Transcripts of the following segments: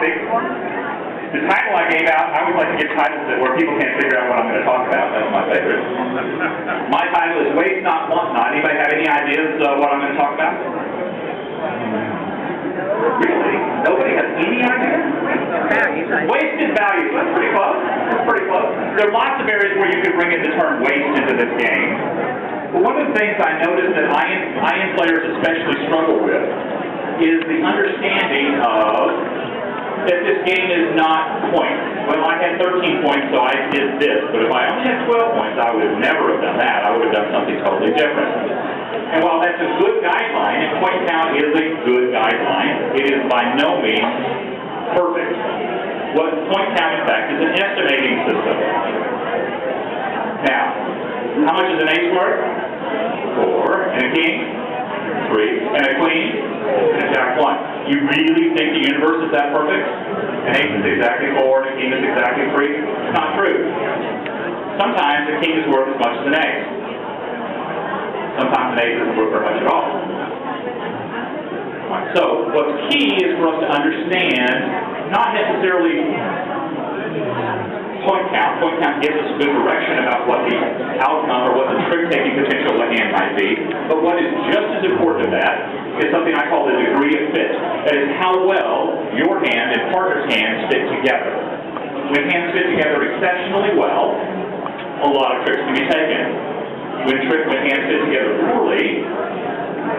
topic. The title I gave out, I always like to give titles where people can't figure out what I'm going to talk about. That's my favorite. My title is Waste Not, Want Not. Anybody have any ideas of what I'm going to talk about? Really? Nobody has any idea? Wasted value. That's pretty close. That's pretty close. There are lots of areas where you could bring in the term waste into this game. But one of the things I noticed that IN players especially struggle with is the understanding of that this game is not points. Well, I had 13 points, so I did this. But if I only had 12 points, I would have never have done that. I would have done something totally different. And while that's a good guideline, and point count is a good guideline, it is by no means perfect. What point count, in fact, is an estimating system. Now, how much is an ace worth? 4. And a king? 3. And a queen? And a jack 1. You really think the universe is that perfect? An ace is exactly 4, and a king is exactly 3? It's not true. Sometimes a king is worth as much as an ace. Sometimes an ace isn't worth very much at all. So, what's key is for us to understand, not necessarily point count. Point count gives us a good direction about what the outcome or what the trick-taking potential of a hand might be. But what is just as important to that is something I call the degree of fit. That is how well your hand and partner's hands fit together. When hands fit together exceptionally well, a lot of tricks can be taken. When hands fit together poorly,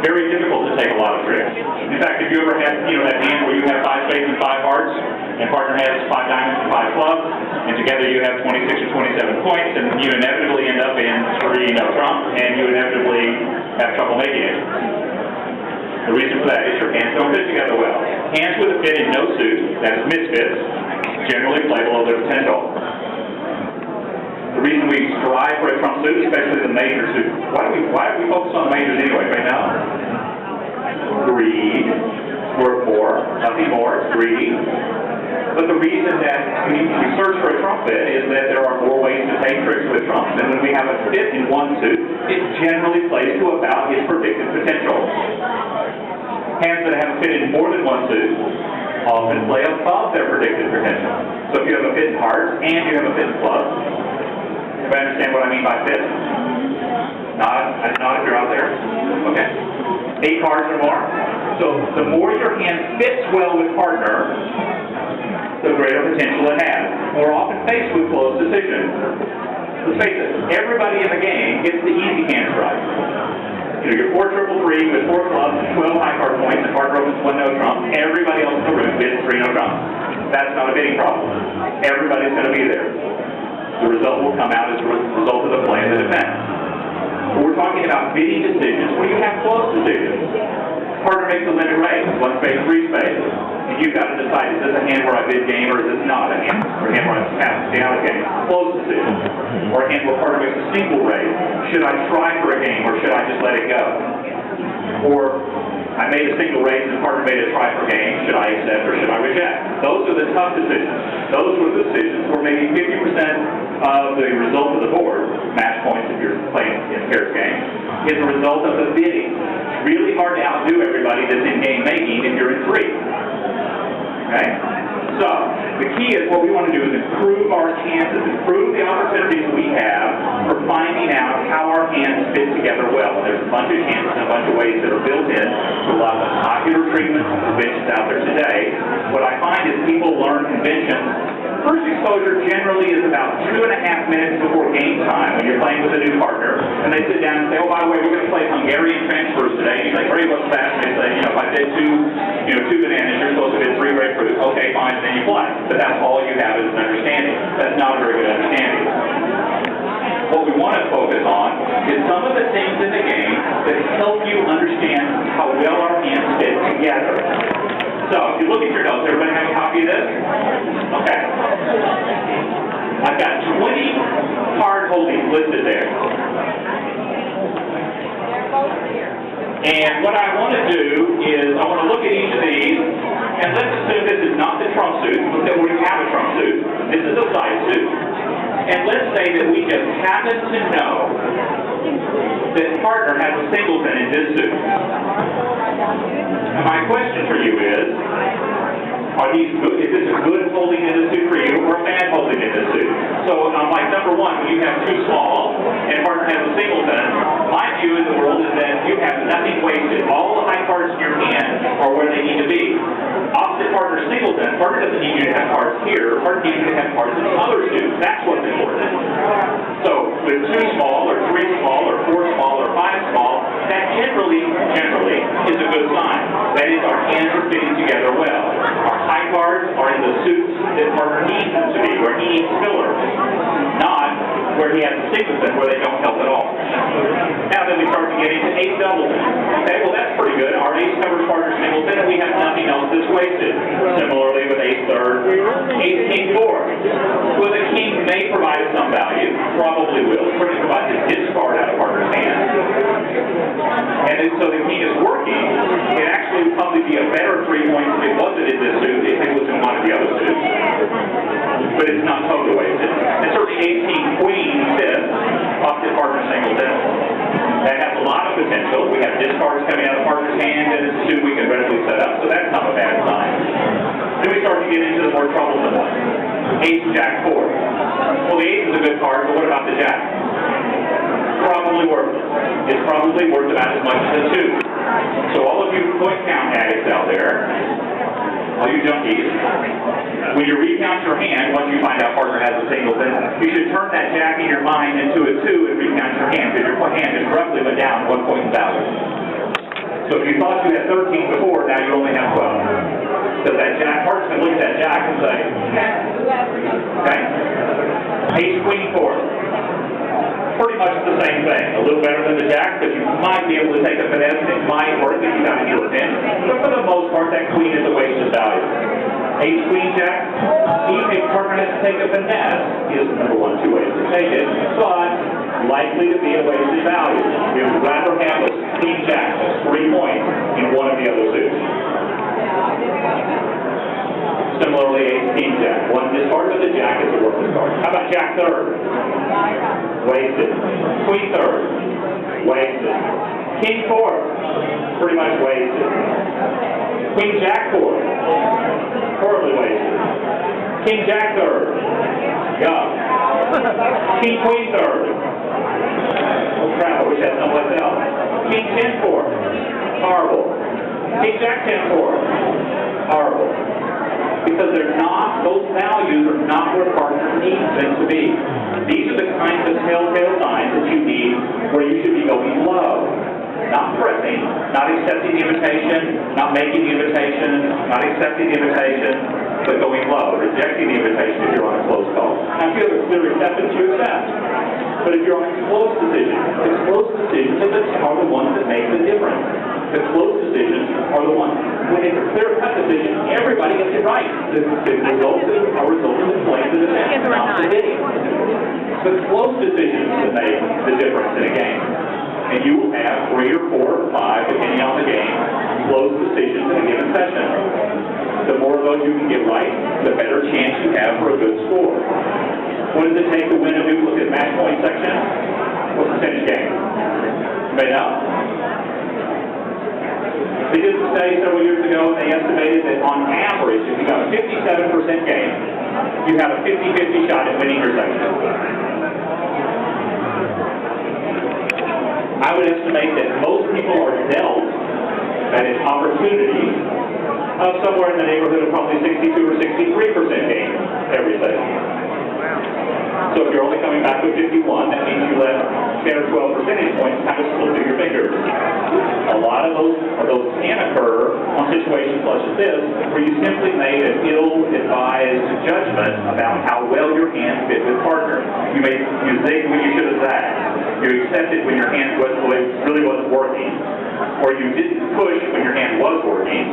very difficult to take a lot of tricks. In fact, if you ever had, that hand where you have 5 spades and 5 hearts, and partner has 5 diamonds and 5 clubs, and together you have 26 or 27 points, and you inevitably end up in 3 no trump, and you inevitably have trouble making it. The reason for that is your hands don't fit together well. Hands with a fit in no suit, that is misfits, generally play below their potential. The reason we strive for a trump suit, especially the major suit, why do we focus on the majors anyway, right now? Greed. Worth more. Nothing more. Greed. But the reason that we search for a trump fit is that there are more ways to take tricks with trumps. And when we have a fit in one suit, it generally plays to about its predicted potential. Hands that have a fit in more than one suit often play above their predicted potential. So if you have a fit in hearts and you have a fit in clubs, I understand what I mean by fit? Not if you're out there. Okay. 8 cards or more. So the more your hand fits well with partner, the greater potential it has. We're often faced with close decisions. Let's face it, everybody in the game gets the easy hand strike. Your 4 triple 3 with 4 clubs and 12 high card points, and partner opens 1 no trump. Everybody else in the room bids 3 no trumps. That's not a bidding problem. Everybody's going to be there. The result will come out as a result of the play and the defense. But we're talking about bidding decisions where you have close decisions. Partner makes a limit raise, 1 spade, 3 spades. And you've got to decide, is this a hand where I bid game or is this not a hand? Or a hand where I have to stay out of game? Close decision. Or a hand where partner makes a single raise. Should I try for a game or should I just let it go? Or I made a single raise and partner made a try for game. Should I accept or should I reject? Those are the tough decisions. Those were the decisions where maybe 50% of the result of the board, match points if you're playing in pairs game, is a result of the bidding. It's really hard to outdo everybody that's in game making if you're in 3. Okay? So, the key is what we want to do is improve our chances, improve the opportunities we have for finding out how our hands fit together well. And there's a bunch of chances and a bunch of ways that are built in to a lot of the popular treatments and conventions out there today. What I find is people learn conventions. First exposure generally is about 2.5 minutes before game time when you're playing with a new partner, and they sit down and say, oh, by the way, we're going to play Hungarian transfers today. And you're like, great, what's that? And they say, if I bid 2 bananas, you're supposed to bid 3 grapefruits. Okay, fine, and then you play. But that's all you have is an understanding. That's not a very good understanding. What we want to focus on is some of the things in the game that help you understand how well our hands fit together. So, if you look at your notes, everybody have a copy of this? Okay. I've got 20 card holdings listed there. And what I want to do is I want to look at each of these, and let's assume this is not the trump suit. Let's say we have a trump suit. This is a side suit. And let's say that we just happen to know that partner has a singleton in his suit. And my question for you is, Are these good? Is this a good holding in the suit for you or a bad holding in the suit? So, like number one, when you have too small and partner has a singleton, my view in the world is that you have nothing wasted. All the high cards in your hand are where they need to be. Opposite partner singleton, partner doesn't need you to have cards here, partner needs you to have cards in other suits. That's what's important. So, with 2 small, or 3 small, or 4 small, or 5 small, that generally is a good sign. That is, our hands are fitting together well. Our high cards are in the suits that partner needs them to be, where he needs fillers, not where he has a singleton where they don't help at all. Now then we start to get into ace doubleton. Okay, well that's pretty good. Our ace covers partner singleton and we have nothing else that's wasted. Similarly with ace third, ace king four. Well, the king may provide some value, probably will. It's going to provide the discard out of partner's hand. And then, so the king is working. It actually would probably be a better 3 points if it wasn't in this suit, if it was in one of the other suits. But it's not totally wasted. And certainly ace king queen fifth, opposite partner singleton. That has a lot of potential. We have discards coming out of partner's hand and it's a suit we can readily set up, so that's not a bad sign. Then we start to get into the more troublesome one. Ace jack four. Well, the ace is a good card, but what about the jack? Probably worthless. It's probably worth about as much as a 2. So all of you point count addicts out there, all you junkies, when you recount your hand, once you find out partner has a singleton, you should turn that jack in your mind into a 2 and recount your hand, because your hand is roughly went down 1 point in value. So if you thought you had 13 before, now you only have 12. Because that jack, partner's going to look at that jack and say, okay? Ace queen four. Pretty much the same thing. A little better than the jack, but you might be able to take a finesse and it might work if you have a your pin. But for the most part, that queen is a waste of value. Ace queen jack, even if partner has to take a finesse, he doesn't number one, 2 ways to take it, but likely to be a waste of value. We would rather have a queen jack that's 3 points in one of the other suits. Similarly, ace king jack. One discard, but the jack is a worthless card. How about jack third? Wasted. Queen third? Wasted. King fourth? Pretty much wasted. Queen jack fourth? Horribly wasted. King jack third? Yuck. King queen third? Oh crap, I wish I had someplace else. King 10 fourth? Horrible. King jack 10 fourth? Horrible. Because they're not, those values are not where partner needs them to be. These are the kinds of telltale signs that you need where you should be going low. Not pressing, not accepting the invitation, not making the invitation, not accepting the invitation, but going low, rejecting the invitation if you're on a close call. Now if you have a clear acceptance, you accept. But if you're on a close decision, the close decisions are the ones that make the difference. The close decisions are the ones. When it's a clear-cut decision, everybody gets it right. The results are results of the play of the defense, not the bidding. The close decisions that make the difference in a game. And you will have 3 or 4 or 5, depending on the game, close decisions in a given session. The more of those you can get right, the better chance you have for a good score. What does it take to win a duplicate match point section? What percentage game? Anybody know? They did a study several years ago and they estimated that on average, if you got a 57% game, you have a 50-50 shot at winning your section. I would estimate that most people are dealt that is opportunity of somewhere in the neighborhood of probably 62 or 63% game every session. So if you're only coming back with 51, that means you let 10 or 12 percentage points kind of slip through your fingers. A lot of those can occur on situations such as this, where you simply made an ill-advised judgment about how well your hand fit with partner. You zigged when you should have zagged. You accepted when your hand really wasn't working, or you didn't push when your hand was working,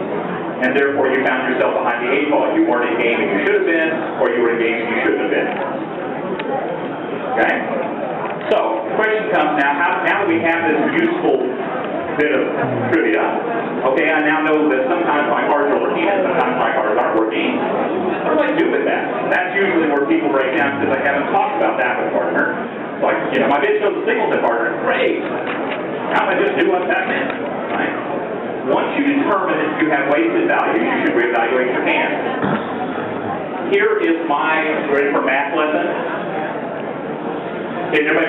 and therefore you found yourself behind the 8 ball. You weren't in game and you should have been, or you were in game and you shouldn't have been. Okay? So, the question comes now that we have this useful bit of trivia, okay, I now know that sometimes my cards are working and sometimes my cards aren't working. What do I do with that? That's usually where people break down because I haven't talked about that with partner. Like, my bid shows a singleton partner. Great. How do I just do what that meant? Right? Once you determine that you have wasted value, you should reevaluate your hand. Here is my ready for math lesson. Is everybody